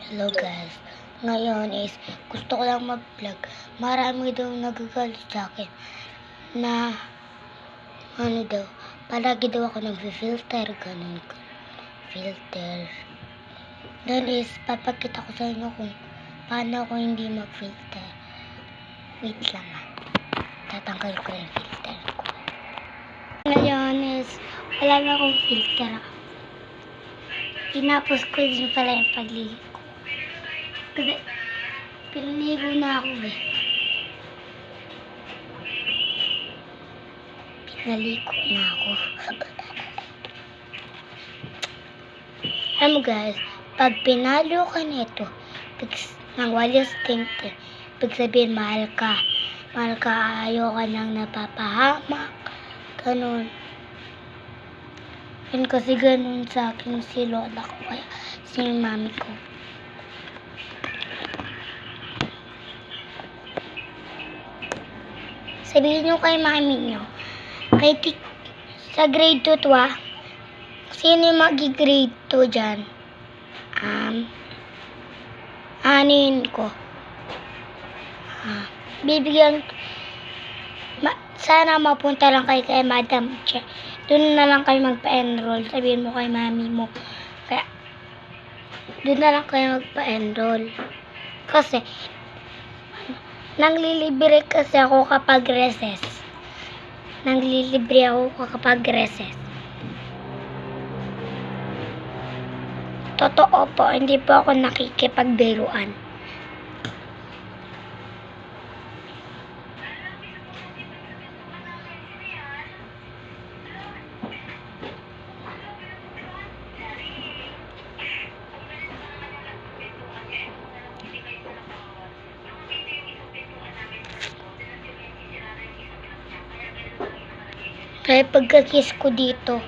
Hello guys, ngayon is gusto ko lang mag-vlog. Marami daw nagagalit sa akin na palagi daw ako nag-filter, ganun. Filter. Then is papakita ko sa inyo kung paano ako hindi mag-filter. Wait lang tatanggal ko yung filter ko. Ngayon is wala na akong filter. Tinapos ko din pala yung pagligo. Kasi pinaligo na ako Pinaligo na ako. Alam mo guys, pag pinalo ka nito, ng walis tinte, ibig sabihin mahal ka. Mahal ka, ayaw ka nang napapahamak. Ganun. Yun kasi ganun sa akin si lola ko, kaya si mami ko. Sabihin nyo kay mami nyo, sa grade 2 to sino yung magi-grade 2 dyan? Anin ko. Bibigyan, sana mapunta lang kayo kay Madam Che. Doon na lang kayo magpa-enroll. Sabihin mo kay mami mo. Kaya, doon na lang kayo magpa-enroll. Kasi, nanglilibre kasi ako kapag recess. Nanglilibre ako kapag recess. Totoo po, hindi po ako nakikipagbiruan. Kaya pagka-kiss ko dito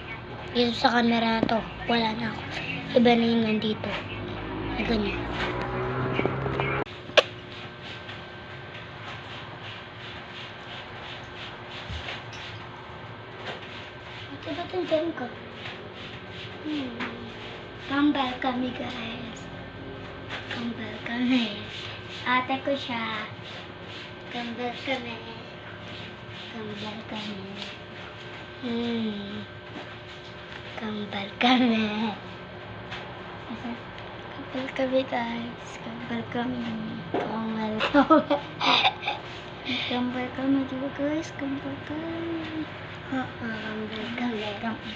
sa camera na to, wala na ako. Iba na yung nandito. Ganyan. Ba't nandyan ka? Kambal kami guys. Kambal kami. Ate ko siya. Kambal kami. Kambal kami. Kambal kami. Kambal kami guys. Kambal kami. Kambal kami. Kambal kami juga guys. Kambal kami. Kambal kami.